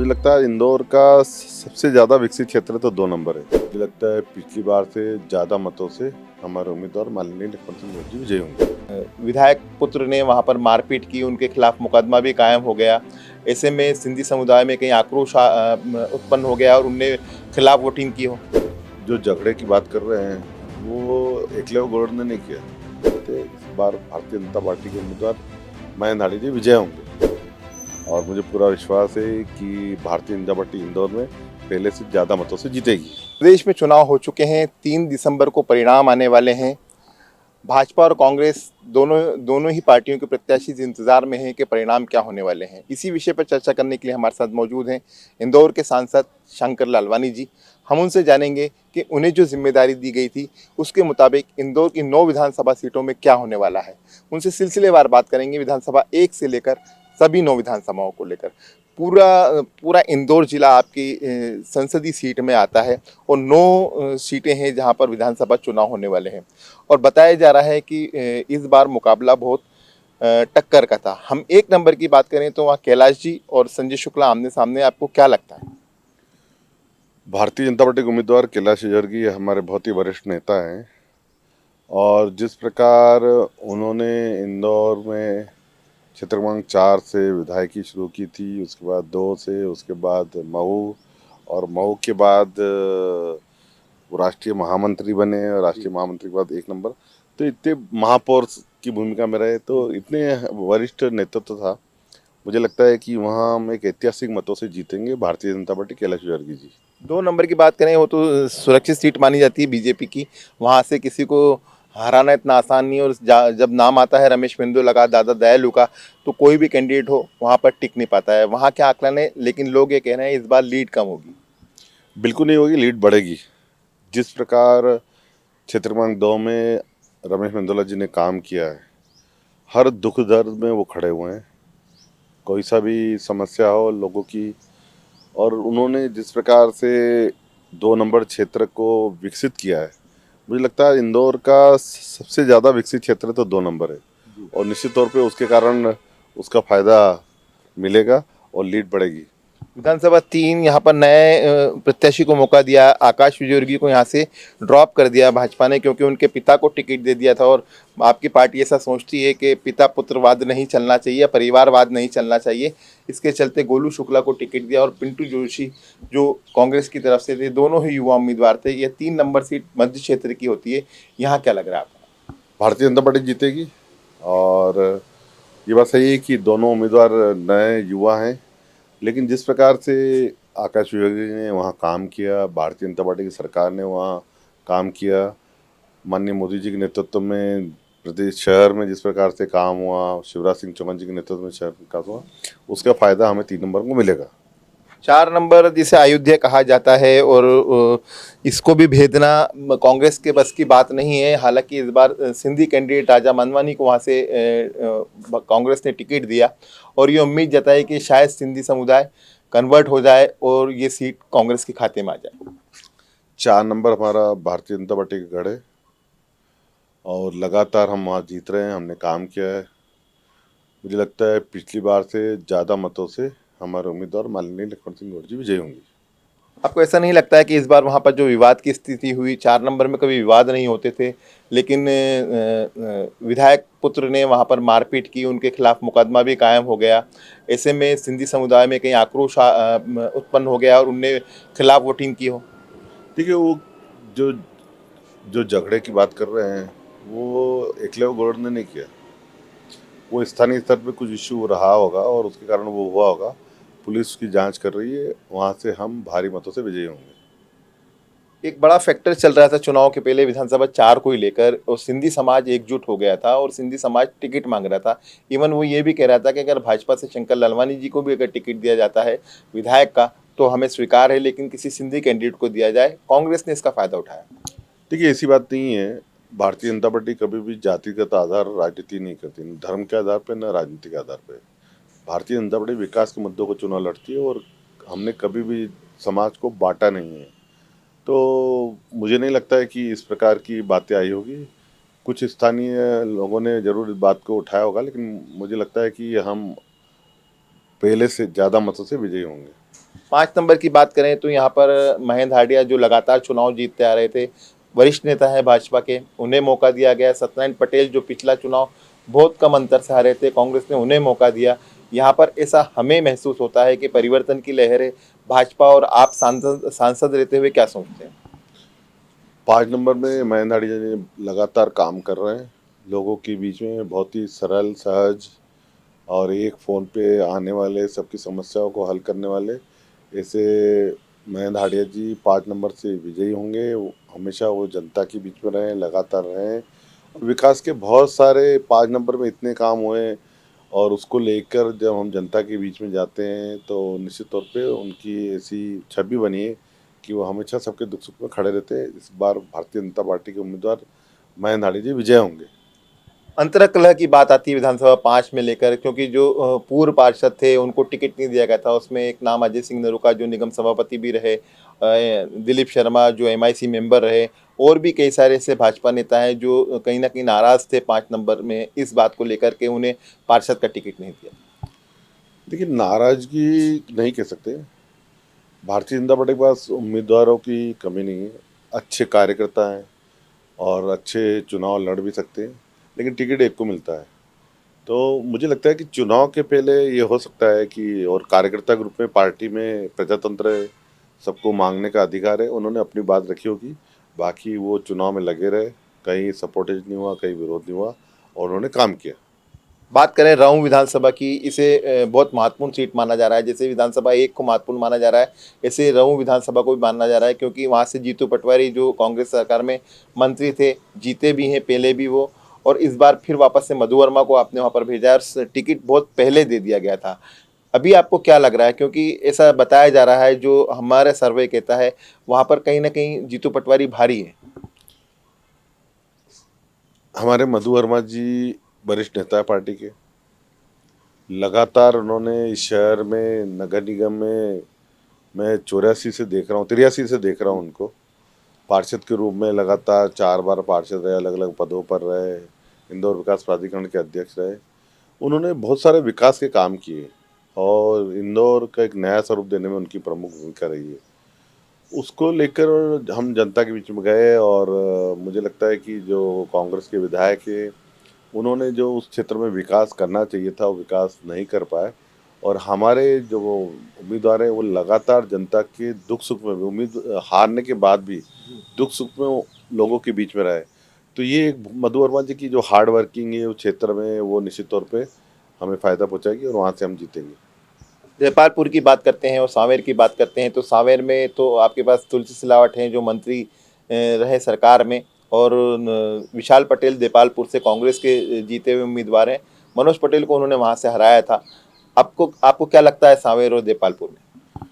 मुझे लगता है इंदौर का सबसे ज़्यादा विकसित क्षेत्र तो 2 नंबर है। मुझे लगता है पिछली बार से ज़्यादा मतों से हमारे उम्मीदवार माननीय लक्ष्मण सिंह जी विजयी होंगे। विधायक पुत्र ने वहां पर मारपीट की, उनके खिलाफ मुकदमा भी कायम हो गया। ऐसे में सिंधी समुदाय में कहीं आक्रोश उत्पन्न हो गया और उनने खिलाफ वोटिंग की हो। जो झगड़े की बात कर रहे हैं वो एकलव्य गौड़ ने नहीं किया। तो इस बार भारतीय जनता पार्टी के उम्मीदवार महेंद्र हाड़ी जी विजय होंगे और मुझे पूरा विश्वास है कि भारतीय जनता पार्टी इंदौर में पहले से ज़्यादा मतों से जीतेगी। प्रदेश में चुनाव हो चुके हैं, 3 दिसंबर को परिणाम आने वाले हैं। भाजपा और कांग्रेस दोनों दोनों ही पार्टियों के प्रत्याशी इस इंतजार में हैं कि परिणाम क्या होने वाले हैं। इसी विषय पर चर्चा करने के लिए हमारे साथ मौजूद हैं इंदौर के सांसद शंकर लालवानी जी। हम उनसे जानेंगे कि उन्हें जो जिम्मेदारी दी गई थी उसके मुताबिक इंदौर की 9 विधानसभा सीटों में क्या होने वाला है। उनसे सिलसिलेवार बात करेंगे, विधानसभा 1 से लेकर सभी 9 विधानसभाओं को लेकर। पूरा पूरा इंदौर जिला आपकी संसदीय सीट में आता है और 9 सीटें हैं जहां पर विधानसभा चुनाव होने वाले हैं। और बताया जा रहा है कि इस बार मुकाबला बहुत टक्कर का था। हम 1 नंबर की बात करें तो वहाँ कैलाश जी और संजय शुक्ला आमने सामने, आपको क्या लगता है? भारतीय जनता पार्टी के उम्मीदवार कैलाश विजयवर्गीय हमारे बहुत ही वरिष्ठ नेता हैं और जिस प्रकार उन्होंने इंदौर में क्षेत्र क्रमांक 4 से विधायकी शुरू की थी, उसके बाद 2 से, उसके बाद मऊ और मऊ के बाद वो राष्ट्रीय महामंत्री बने और राष्ट्रीय महामंत्री के बाद 1 नंबर। तो इतने महापौर की भूमिका में रहे, तो इतने वरिष्ठ नेतृत्व था। मुझे लगता है कि वहाँ हम एक ऐतिहासिक मतों से जीतेंगे भारतीय जनता पार्टी कैलाश विजयवर्गीय जी। 2 नंबर की बात करें, वो तो सुरक्षित सीट मानी जाती है बीजेपी की। वहाँ से किसी को हराना इतना आसान नहीं है और जब नाम आता है रमेश बिंदु लगा दादा दयालु का, तो कोई भी कैंडिडेट हो वहाँ पर टिक नहीं पाता है। वहाँ क्या आकलन है, लेकिन लोग ये कह रहे हैं इस बार लीड कम होगी। बिल्कुल नहीं होगी, लीड बढ़ेगी। जिस प्रकार क्षेत्र क्रमांक 2 में रमेश मेंदोला जी ने काम किया है, हर दुख दर्द में वो खड़े हुए हैं, कोई सा भी समस्या हो लोगों की। और उन्होंने जिस प्रकार से 2 नंबर क्षेत्र को विकसित किया है, मुझे लगता है इंदौर का सबसे ज़्यादा विकसित क्षेत्र तो 2 नंबर है और निश्चित तौर पे उसके कारण उसका फायदा मिलेगा और लीड बढ़ेगी। विधानसभा 3 यहाँ पर नए प्रत्याशी को मौका दिया। आकाश विजयवर्गीय को यहाँ से ड्रॉप कर दिया भाजपा ने, क्योंकि उनके पिता को टिकट दे दिया था। और आपकी पार्टी ऐसा सोचती है कि पिता पुत्रवाद नहीं चलना चाहिए, परिवारवाद नहीं चलना चाहिए। इसके चलते गोलू शुक्ला को टिकट दिया और पिंटू जोशी जो कांग्रेस की तरफ से थे, दोनों ही युवा उम्मीदवार थे। ये 3 नंबर सीट मध्य क्षेत्र की होती है। यहाँ क्या लग रहा है आपको? भारतीय जनता पार्टी जीतेगी और ये बात सही है कि दोनों उम्मीदवार नए युवा हैं, लेकिन जिस प्रकार से आकाश विजयवर्गीय ने वहाँ काम किया, भारतीय जनता पार्टी की सरकार ने वहाँ काम किया, माननीय मोदी जी के नेतृत्व में प्रदेश शहर में जिस प्रकार से काम हुआ, शिवराज सिंह चौहान जी के नेतृत्व में शहर में विकास हुआ, उसका फायदा हमें 3 नंबर को मिलेगा। 4 नंबर जिसे अयोध्या कहा जाता है और इसको भी भेदना कांग्रेस के बस की बात नहीं है। हालांकि इस बार सिंधी कैंडिडेट राजा मनवानी को वहाँ से कांग्रेस ने टिकट दिया और ये उम्मीद जताई कि शायद सिंधी समुदाय कन्वर्ट हो जाए और ये सीट कांग्रेस के खाते में आ जाए। 4 नंबर हमारा भारतीय जनता पार्टी का गढ़ है और लगातार हम वहाँ जीत रहे हैं, हमने काम किया है। मुझे लगता है पिछली बार से ज़्यादा मतों से हमारे उम्मीदवार माननीय लक्ष्मण सिंह जी विजयी होंगे। आपको ऐसा नहीं लगता है कि इस बार वहाँ पर जो विवाद की स्थिति हुई, 4 नंबर में कभी विवाद नहीं होते थे, लेकिन विधायक पुत्र ने वहाँ पर मारपीट की, उनके खिलाफ मुकदमा भी कायम हो गया। ऐसे में सिंधी समुदाय में कहीं आक्रोश उत्पन्न हो गया और उनने खिलाफ वोटिंग की हो। देखिए, वो जो जो झगड़े की बात कर रहे हैं वो एकलव्य गौड़ ने नहीं किया। वो स्थानीय स्तर पे कुछ इश्यू रहा होगा और उसके कारण वो हुआ होगा। पुलिस उसकी जांच कर रही है, वहाँ से हम भारी मतों से विजयी होंगे। एक बड़ा फैक्टर चल रहा था चुनाव के पहले विधानसभा 4 को ही लेकर, और सिंधी समाज एकजुट हो गया था और सिंधी समाज टिकट मांग रहा था। इवन वो ये भी कह रहा था कि अगर भाजपा से शंकर लालवानी जी को भी अगर टिकट दिया जाता है विधायक का, तो हमें स्वीकार है, लेकिन किसी सिंधी कैंडिडेट को दिया जाए। कांग्रेस ने इसका फायदा उठाया। देखिए, ऐसी बात नहीं है। भारतीय जनता पार्टी कभी भी जातिगत आधार राजनीति नहीं करती, न धर्म के आधार पर न राजनीति के आधार पर। भारतीय जनता पार्टी विकास के मुद्दों को चुनाव लड़ती है और हमने कभी भी समाज को बांटा नहीं है। तो मुझे नहीं लगता है कि इस प्रकार की बातें आई होगी। कुछ स्थानीय लोगों ने ज़रूर इस बात को उठाया होगा, लेकिन मुझे लगता है कि हम पहले से ज़्यादा मतों से विजयी होंगे। 5 नंबर की बात करें तो यहाँ पर महेंद्र हांडिया जो लगातार चुनाव जीतते आ रहे थे, वरिष्ठ नेता है भाजपा के, उन्हें मौका दिया गया। सत्यनारायण पटेल जो पिछला चुनाव बहुत कम अंतर से हारे थे, कांग्रेस ने उन्हें मौका दिया। यहाँ पर ऐसा हमें महसूस होता है कि परिवर्तन की लहर है। भाजपा और आप सांसद सांसद रहते हुए क्या सोचते हैं? 5 नंबर में महेंद्र हांडिया जी लगातार काम कर रहे हैं, लोगों के बीच में बहुत ही सरल, सहज और एक फ़ोन पे आने वाले सबकी समस्याओं को हल करने वाले ऐसे महेंद्र हांडिया जी 5 नंबर से विजयी होंगे। हमेशा वो जनता के बीच में रहें, लगातार रहें और विकास के बहुत सारे 5 नंबर में इतने काम हुए और उसको लेकर जब हम जनता के बीच में जाते हैं तो निश्चित तौर पे उनकी ऐसी छवि बनी है कि वो हमेशा सबके दुख सुख में खड़े रहते हैं। इस बार भारतीय जनता पार्टी के उम्मीदवार महेंद्र हांडिया जी विजय होंगे। अंतरकलह की बात आती है विधानसभा 5 में लेकर, क्योंकि जो पूर्व पार्षद थे उनको टिकट नहीं दिया गया था। उसमें एक नाम अजय सिंह नरूका जो निगम सभापति भी रहे, दिलीप शर्मा जो एमआईसी मेंबर रहे, और भी कई सारे ऐसे भाजपा नेता हैं जो कहीं ना कहीं नाराज थे 5 नंबर में इस बात को लेकर के उन्हें पार्षद का टिकट नहीं दिया। देखिए, नाराजगी नहीं कह सकते। भारतीय जनता पार्टी के पास उम्मीदवारों की कमी नहीं है, अच्छे कार्यकर्ता हैं और अच्छे चुनाव लड़ भी सकते हैं, लेकिन टिकट एक को मिलता है। तो मुझे लगता है कि चुनाव के पहले ये हो सकता है कि और कार्यकर्ता ग्रुप में पार्टी में प्रजातंत्र है, सबको मांगने का अधिकार है, उन्होंने अपनी बात रखी होगी। बाकी वो चुनाव में लगे रहे, कहीं सपोर्टेज नहीं हुआ, कहीं विरोध नहीं हुआ और उन्होंने काम किया। बात करें राऊ विधानसभा की, इसे बहुत महत्वपूर्ण सीट माना जा रहा है। जैसे विधानसभा 1 को महत्वपूर्ण माना जा रहा है, ऐसे राऊ विधानसभा को भी माना जा रहा है, क्योंकि वहाँ से जीतू पटवारी जो कांग्रेस सरकार में मंत्री थे, जीते भी हैं पहले भी वो, और इस बार फिर वापस से मधु वर्मा को आपने वहाँ पर भेजा है और टिकट बहुत पहले दे दिया गया था। अभी आपको क्या लग रहा है, क्योंकि ऐसा बताया जा रहा है, जो हमारा सर्वे कहता है वहाँ पर कहीं ना कहीं जीतू पटवारी भारी है। हमारे मधु वर्मा जी वरिष्ठ नेता है पार्टी के, लगातार उन्होंने इस शहर में नगर निगम में मैं 84 से देख रहा हूँ, 83 से देख रहा हूँ उनको पार्षद के रूप में लगातार 4 बार पार्षद रहे, अलग अलग पदों पर रहे, इंदौर विकास प्राधिकरण के अध्यक्ष रहे। उन्होंने बहुत सारे विकास के काम किए और इंदौर का एक नया स्वरूप देने में उनकी प्रमुख भूमिका रही है। उसको लेकर हम जनता के बीच में गए और मुझे लगता है कि जो कांग्रेस के विधायक है उन्होंने जो उस क्षेत्र में विकास करना चाहिए था वो विकास नहीं कर पाए और हमारे जो वो उम्मीदवार हैं वो लगातार जनता के दुख सुख में भी उम्मीद हारने के बाद भी दुख सुख में वो लोगों के बीच में रहे। तो ये एक मधु वर्मा जी की जो हार्ड वर्किंग है उस क्षेत्र में वो निश्चित तौर पे हमें फ़ायदा पहुंचाएगी और वहाँ से हम जीतेंगे। जयपालपुर की बात करते हैं और सांवेर की बात करते हैं, तो सांवेर में तो आपके पास तुलसी सिलावट हैं जो मंत्री रहे सरकार में, और विशाल पटेल देपालपुर से कांग्रेस के जीते हुए उम्मीदवार हैं। मनोज पटेल को उन्होंने वहां से हराया था। आपको आपको क्या लगता है सांवेर और देपालपुर में?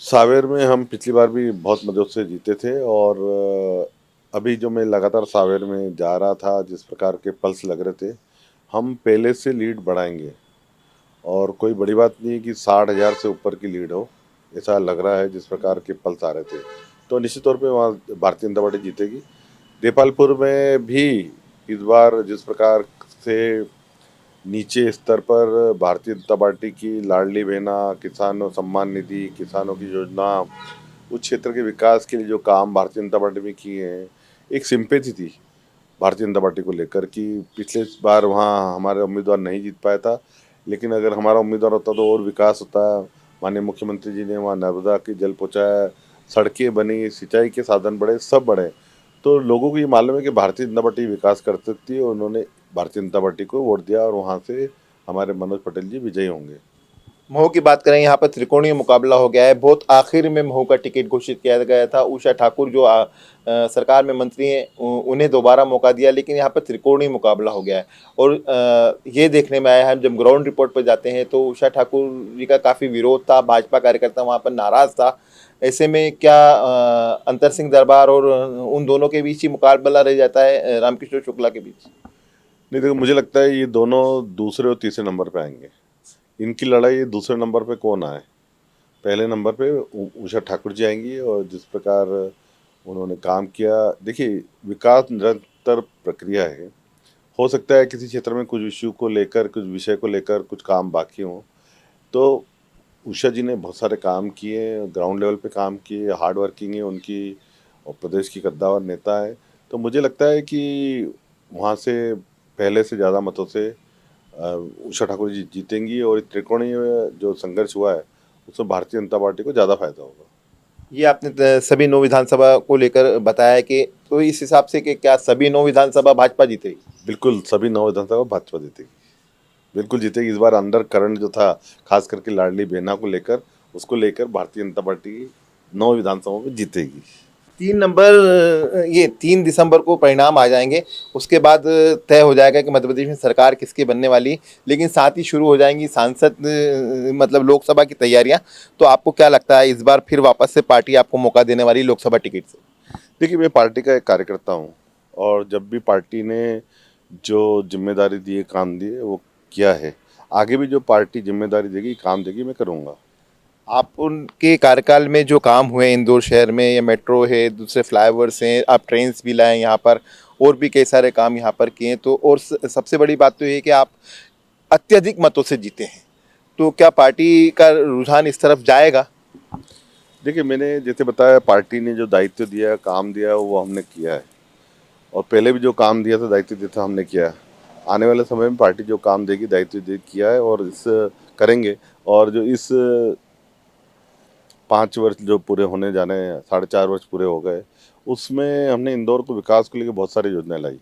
सावेर में हम पिछली बार भी बहुत मदद से जीते थे और अभी जो मैं लगातार सावेर में जा रहा था जिस प्रकार के पल्स लग रहे थे हम पहले से लीड बढ़ाएंगे और कोई बड़ी बात नहीं है कि 60,000 से ऊपर की लीड हो, ऐसा लग रहा है जिस प्रकार के पल्स आ रहे थे। तो निश्चित तौर पे वहाँ भारतीय जनता पार्टी जीतेगी। देपालपुर में भी इस बार जिस प्रकार से नीचे स्तर पर भारतीय जनता पार्टी की लाडली बहना, किसानों सम्मान निधि, किसानों की योजना, उस क्षेत्र के विकास के लिए जो काम भारतीय जनता पार्टी में किए हैं, एक सिंपैथी थी भारतीय जनता पार्टी को लेकर कि पिछले बार वहाँ हमारा उम्मीदवार नहीं जीत पाया था, लेकिन अगर हमारा उम्मीदवार होता तो और विकास होता। माननीय मुख्यमंत्री जी ने वहाँ नर्मदा की जल पहुँचाया, सड़कें बनी, सिंचाई के साधन बढ़े, सब बढ़े। तो लोगों को ये मालूम है कि भारतीय जनता पार्टी विकास कर सकती है और उन्होंने भारतीय जनता पार्टी को वोट दिया और वहाँ से हमारे मनोज पटेल जी विजयी होंगे। महू की बात करें, यहाँ पर त्रिकोणीय मुकाबला हो गया है। बहुत आखिर में महू का टिकट घोषित किया गया था। उषा ठाकुर जो सरकार में मंत्री हैं उन्हें दोबारा मौका दिया, लेकिन यहाँ पर त्रिकोणीय मुकाबला हो गया है। और ये देखने में आया है, हम जब ग्राउंड रिपोर्ट पर जाते हैं तो उषा ठाकुर जी का काफ़ी विरोध था, भाजपा कार्यकर्ता वहाँ पर नाराज था। ऐसे में क्या अंतर सिंह दरबार और उन दोनों के बीच ही मुकाबला रह जाता है, रामकिशोर शुक्ला के बीच? नहीं, देखो मुझे लगता है ये दोनों दूसरे और तीसरे नंबर पे आएंगे। इनकी लड़ाई दूसरे नंबर पे कौन आए, पहले नंबर पे उषा ठाकुर जी आएंगी और जिस प्रकार उन्होंने काम किया। देखिए, विकास निरंतर प्रक्रिया है। हो सकता है किसी क्षेत्र में कुछ इश्यू को लेकर, कुछ विषय को लेकर कुछ काम बाकी हों, तो उषा जी ने बहुत सारे काम किए, ग्राउंड लेवल पे काम किए, हार्ड वर्किंग है उनकी और प्रदेश की कद्दावर नेता है। तो मुझे लगता है कि वहाँ से पहले से ज़्यादा मतों से उषा ठाकुर जी जीतेंगी और त्रिकोणीय जो संघर्ष हुआ है उसमें भारतीय जनता पार्टी को ज़्यादा फायदा होगा। ये आपने सभी 9 विधानसभा को लेकर बताया कि तो इस हिसाब से कि क्या सभी 9 विधानसभा भाजपा जीतेगी? बिल्कुल सभी 9 विधानसभा भाजपा जीतेगी, बिल्कुल जीतेगी। इस बार अंडर करंट जो था खास करके लाडली बहना को लेकर, उसको लेकर भारतीय जनता पार्टी 9 विधानसभाओं में जीतेगी। 3 नंबर ये 3 दिसंबर को परिणाम आ जाएंगे, उसके बाद तय हो जाएगा कि मध्य प्रदेश में सरकार किसकी बनने वाली, लेकिन साथ ही शुरू हो जाएंगी सांसद मतलब लोकसभा की तैयारियां। तो आपको क्या लगता है इस बार फिर वापस से पार्टी आपको मौका देने वाली लोकसभा टिकट से? देखिए, मैं पार्टी का एक कार्यकर्ता हूँ और जब भी पार्टी ने जो जिम्मेदारी दी है, काम दिए, वो किया है। आगे भी जो पार्टी जिम्मेदारी देगी, काम देगी, मैं करूँगा। आप उनके कार्यकाल में जो काम हुए इंदौर शहर में, या मेट्रो है, दूसरे फ्लाईओवर्स हैं, आप ट्रेन्स भी लाए यहाँ पर, और भी कई सारे काम यहाँ पर किए, तो और सबसे बड़ी बात तो ये है कि आप अत्यधिक मतों से जीते हैं। तो क्या पार्टी का रुझान इस तरफ जाएगा? देखिए, मैंने जैसे बताया, पार्टी ने जो दायित्व दिया, काम दिया, वो हमने किया है और पहले भी जो काम दिया था, दायित्व दिया था, हमने किया है। आने वाले समय में पार्टी जो काम देगी, दायित्व दे किया है और इस करेंगे। और जो इस 5 वर्ष जो पूरे होने जाने हैं, 4.5 वर्ष पूरे हो गए, उसमें हमने इंदौर को विकास को लेकर बहुत सारी योजनाएं लाई।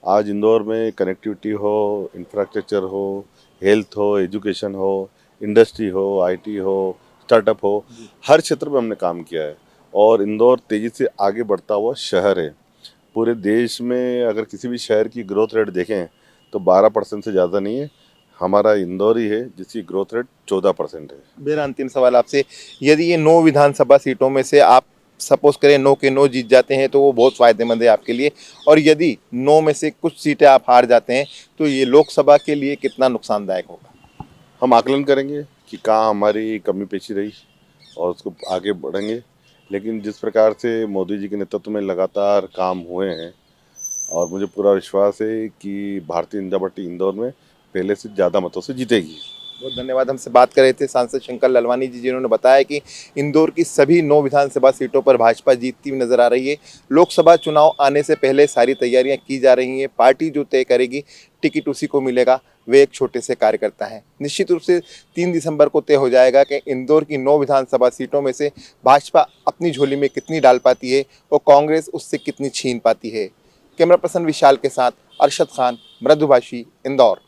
आज इंदौर में कनेक्टिविटी हो, इंफ्रास्ट्रक्चर हो, हेल्थ हो, एजुकेशन हो, इंडस्ट्री हो, आईटी हो, स्टार्टअप हो, हर क्षेत्र में हमने काम किया है और इंदौर तेज़ी से आगे बढ़ता हुआ शहर है। पूरे देश में अगर किसी भी शहर की ग्रोथ रेट देखें तो 12% से ज़्यादा नहीं है, हमारा इंदौर ही है जिसकी ग्रोथ रेट 14% है। मेरा अंतिम सवाल आपसे, यदि ये 9 विधानसभा सीटों में से आप सपोज करें 9 के 9 जीत जाते हैं तो वो बहुत फायदेमंद है आपके लिए, और यदि 9 में से कुछ सीटें आप हार जाते हैं तो ये लोकसभा के लिए कितना नुकसानदायक होगा? हम आकलन करेंगे कि कहाँ हमारी कमी पेशी रही और उसको आगे बढ़ेंगे। लेकिन जिस प्रकार से मोदी जी के नेतृत्व में लगातार काम हुए हैं और मुझे पूरा विश्वास है कि भारतीय जनता पार्टी इंदौर में पहले से ज़्यादा मतों से जीतेगी। बहुत धन्यवाद। हमसे बात कर रहे थे सांसद शंकर ललवानी जी, जिन्होंने बताया कि इंदौर की सभी 9 विधानसभा सीटों पर भाजपा जीतती हुई नजर आ रही है। लोकसभा चुनाव आने से पहले सारी तैयारियां की जा रही हैं। पार्टी जो तय करेगी टिकट उसी को मिलेगा, वे एक छोटे से कार्यकर्ता हैं। निश्चित रूप से 3 दिसंबर को तय हो जाएगा कि इंदौर की 9 विधानसभा सीटों में से भाजपा अपनी झोली में कितनी डाल पाती है और कांग्रेस उससे कितनी छीन पाती है। कैमरा पर्सन विशाल के साथ अरशद खान, मृदुभाषी, इंदौर।